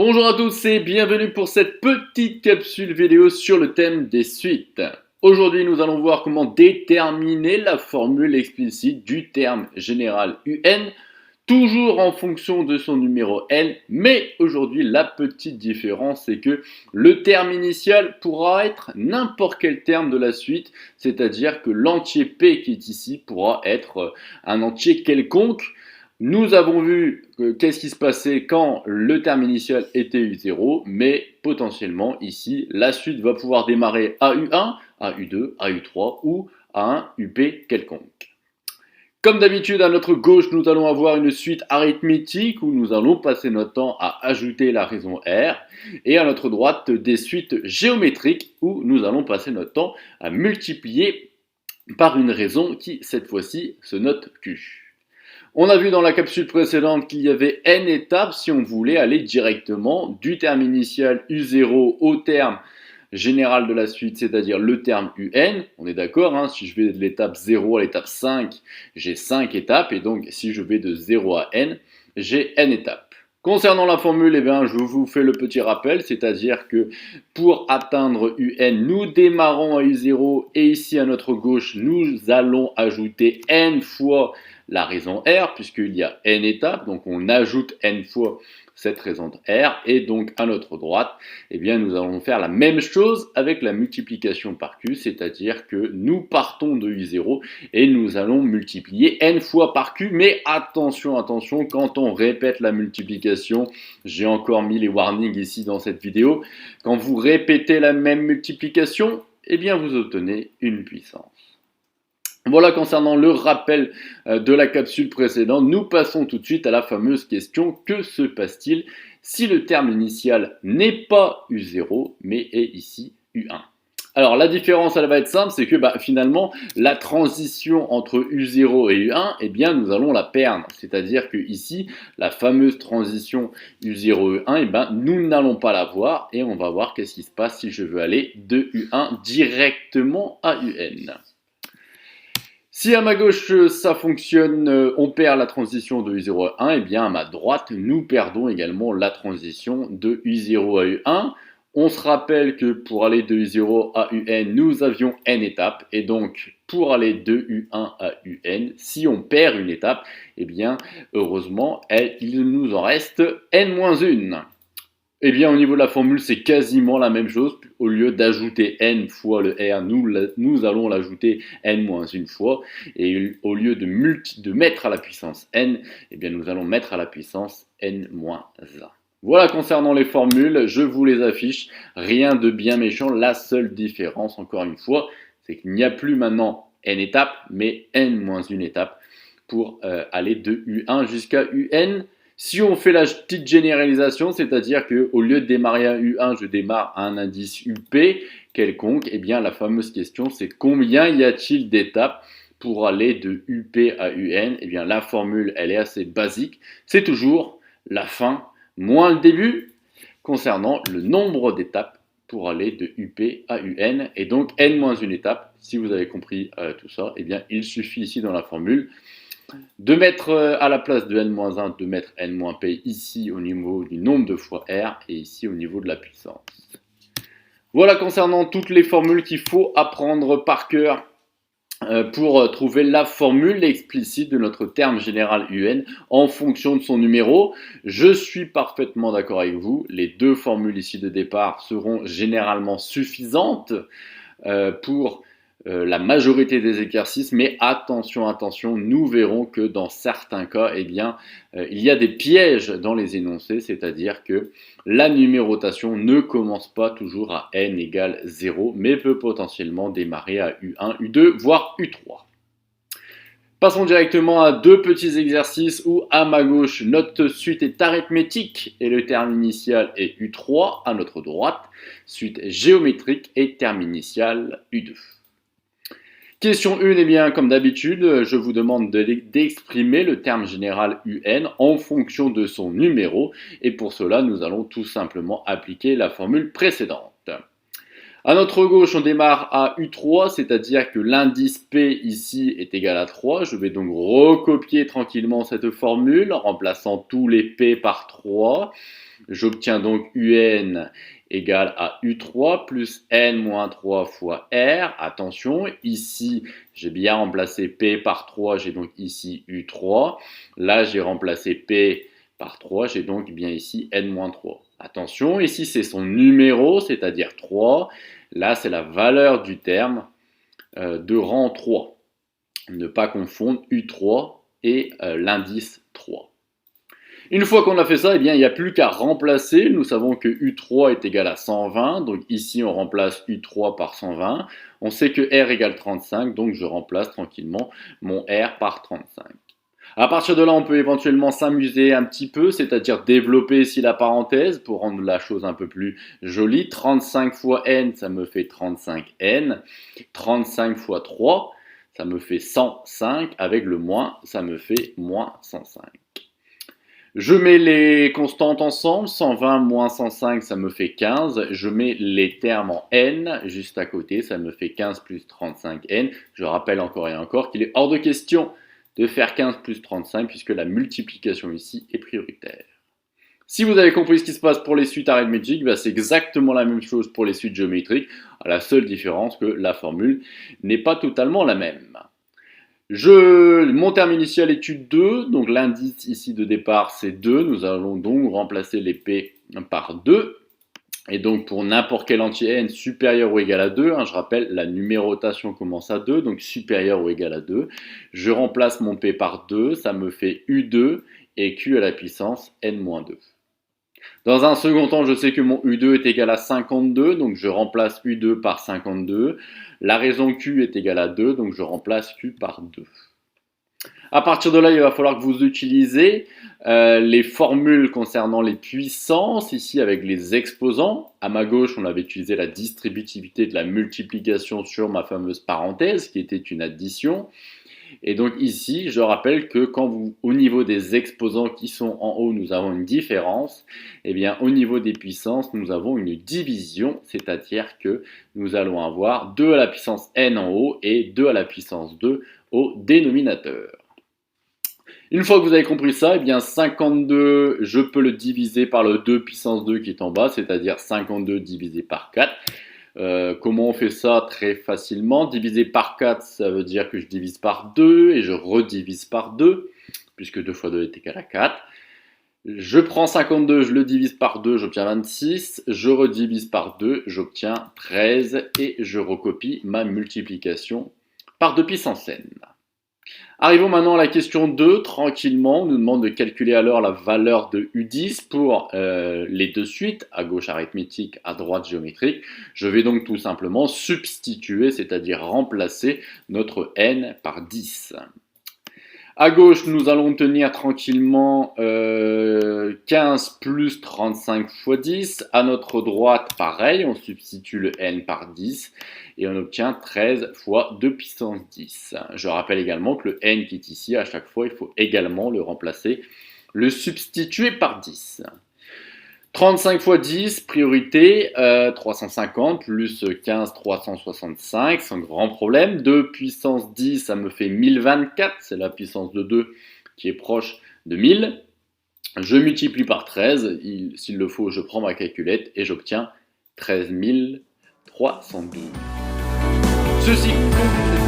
Bonjour à tous et bienvenue pour cette petite capsule vidéo sur le thème des suites. Aujourd'hui, nous allons voir comment déterminer la formule explicite du terme général UN, toujours en fonction de son numéro N, mais aujourd'hui, la petite différence, c'est que le terme initial pourra être n'importe quel terme de la suite, c'est-à-dire que l'entier P qui est ici pourra être un entier quelconque. Nous avons vu qu'est-ce qui se passait quand le terme initial était U0, mais potentiellement ici, la suite va pouvoir démarrer à U1, à U2, à U3 ou à un UP quelconque. Comme d'habitude, à notre gauche, nous allons avoir une suite arithmétique où nous allons passer notre temps à ajouter la raison R, et à notre droite, des suites géométriques où nous allons passer notre temps à multiplier par une raison qui, cette fois-ci, se note Q. On a vu dans la capsule précédente qu'il y avait n étapes si on voulait aller directement du terme initial U0 au terme général de la suite, c'est-à-dire le terme UN. On est d'accord, hein, si je vais de l'étape 0 à l'étape 5, j'ai 5 étapes, et donc si je vais de 0 à n, j'ai n étapes. Concernant la formule, je vous fais le petit rappel, c'est-à-dire que pour atteindre UN, nous démarrons à U0 et ici à notre gauche, nous allons ajouter n fois la raison R, puisqu'il y a n étapes, donc on ajoute n fois cette raison de R, et donc à notre droite, nous allons faire la même chose avec la multiplication par Q, c'est-à-dire que nous partons de U0 et nous allons multiplier n fois par Q, mais attention, attention, quand on répète la multiplication, j'ai encore mis les warnings ici dans cette vidéo, quand vous répétez la même multiplication, vous obtenez une puissance. Voilà concernant le rappel de la capsule précédente. Nous passons tout de suite à la fameuse question: que se passe-t-il si le terme initial n'est pas U0 mais est ici U1? Alors la différence, elle va être simple, c'est que finalement la transition entre U0 et U1, nous allons la perdre. C'est-à-dire que ici, la fameuse transition U0-U1, nous n'allons pas la voir, et on va voir qu'est-ce qui se passe si je veux aller de U1 directement à UN. Si à ma gauche ça fonctionne, on perd la transition de U0 à U1, à ma droite nous perdons également la transition de U0 à U1. On se rappelle que pour aller de U0 à UN, nous avions n étapes, et donc pour aller de U1 à UN, si on perd une étape, heureusement, il nous en reste n-1. Au niveau de la formule, c'est quasiment la même chose. Au lieu d'ajouter n fois le R, nous allons l'ajouter n-1 fois. Et au lieu de mettre à la puissance n, nous allons mettre à la puissance n-1. Voilà concernant les formules, je vous les affiche. Rien de bien méchant. La seule différence, encore une fois, c'est qu'il n'y a plus maintenant n étapes, mais n-1 étape pour aller de U1 jusqu'à UN. Si on fait la petite généralisation, c'est-à-dire qu'au lieu de démarrer à U1, je démarre à un indice UP quelconque, la fameuse question, c'est combien y a-t-il d'étapes pour aller de UP à UN? La formule, elle est assez basique. C'est toujours la fin moins le début concernant le nombre d'étapes pour aller de UP à UN. Et donc, n-1 étape, si vous avez compris tout ça, il suffit ici dans la formule de mettre à la place de n-1, de mettre n-p ici au niveau du nombre de fois R et ici au niveau de la puissance. Voilà concernant toutes les formules qu'il faut apprendre par cœur pour trouver la formule explicite de notre terme général UN en fonction de son numéro. Je suis parfaitement d'accord avec vous, les deux formules ici de départ seront généralement suffisantes pour la majorité des exercices, mais attention, attention, nous verrons que dans certains cas, il y a des pièges dans les énoncés, c'est-à-dire que la numérotation ne commence pas toujours à n égale 0, mais peut potentiellement démarrer à U1, U2, voire U3. Passons directement à deux petits exercices où, à ma gauche, notre suite est arithmétique et le terme initial est U3. À notre droite, suite géométrique et terme initial U2. Question 1, comme d'habitude, je vous demande d'exprimer le terme général UN en fonction de son numéro, et pour cela, nous allons tout simplement appliquer la formule précédente. À notre gauche, on démarre à U3, c'est-à-dire que l'indice P ici est égal à 3. Je vais donc recopier tranquillement cette formule en remplaçant tous les P par 3. J'obtiens donc UN égale à U3 plus N moins 3 fois R. Attention, ici, j'ai bien remplacé P par 3, j'ai donc ici U3. Là, j'ai remplacé P par 3, j'ai donc bien ici N moins 3. Attention, ici, c'est son numéro, c'est-à-dire 3. Là, c'est la valeur du terme de rang 3. Ne pas confondre U3 et l'indice 3. Une fois qu'on a fait ça, eh bien, il n'y a plus qu'à remplacer. Nous savons que U3 est égal à 120, donc ici on remplace U3 par 120. On sait que R égale 35, donc je remplace tranquillement mon R par 35. À partir de là, on peut éventuellement s'amuser un petit peu, c'est-à-dire développer ici la parenthèse pour rendre la chose un peu plus jolie. 35 fois n, ça me fait 35n. 35 fois 3, ça me fait 105. Avec le moins, ça me fait moins 105. Je mets les constantes ensemble, 120 moins 105, ça me fait 15. Je mets les termes en n juste à côté, ça me fait 15 plus 35n. Je rappelle encore et encore qu'il est hors de question de faire 15 plus 35 puisque la multiplication ici est prioritaire. Si vous avez compris ce qui se passe pour les suites arithmétiques, c'est exactement la même chose pour les suites géométriques, à la seule différence que la formule n'est pas totalement la même. Mon terme initial est U2, donc l'indice ici de départ c'est 2, nous allons donc remplacer les P par 2, et donc pour n'importe quel entier n supérieur ou égal à 2, je rappelle la numérotation commence à 2, donc supérieur ou égal à 2, je remplace mon P par 2, ça me fait U2 et Q à la puissance n-2. Dans un second temps, je sais que mon U2 est égal à 52, donc je remplace U2 par 52. La raison Q est égale à 2, donc je remplace Q par 2. À partir de là, il va falloir que vous utilisez les formules concernant les puissances, ici avec les exposants. À ma gauche, on avait utilisé la distributivité de la multiplication sur ma fameuse parenthèse, qui était une addition. Et donc ici, je rappelle que au niveau des exposants qui sont en haut, nous avons une différence, eh bien au niveau des puissances, nous avons une division, c'est-à-dire que nous allons avoir 2 à la puissance n en haut et 2 à la puissance 2 au dénominateur. Une fois que vous avez compris ça, eh bien 52, je peux le diviser par le 2 puissance 2 qui est en bas, c'est-à-dire 52 divisé par 4. Comment on fait ça? Très facilement. Diviser par 4, ça veut dire que je divise par 2 et je redivise par 2, puisque 2 fois 2 est égal à 4. Je prends 52, je le divise par 2, j'obtiens 26. Je redivise par 2, j'obtiens 13 et je recopie ma multiplication par 2 puissance n. Arrivons maintenant à la question 2, tranquillement, on nous demande de calculer alors la valeur de U10 pour les deux suites, à gauche arithmétique, à droite géométrique. Je vais donc tout simplement substituer, c'est-à-dire remplacer notre n par 10. À gauche, nous allons tenir tranquillement 15 plus 35 fois 10. À notre droite, pareil, on substitue le n par 10 et on obtient 13 fois 2 puissance 10. Je rappelle également que le n qui est ici, à chaque fois, il faut également le remplacer, le substituer par 10. 35 fois 10, priorité, 350, plus 15, 365, sans grand problème. 2 puissance 10, ça me fait 1024, c'est la puissance de 2 qui est proche de 1000. Je multiplie par 13, s'il le faut, je prends ma calculette et j'obtiens 13 312. Ceci conclut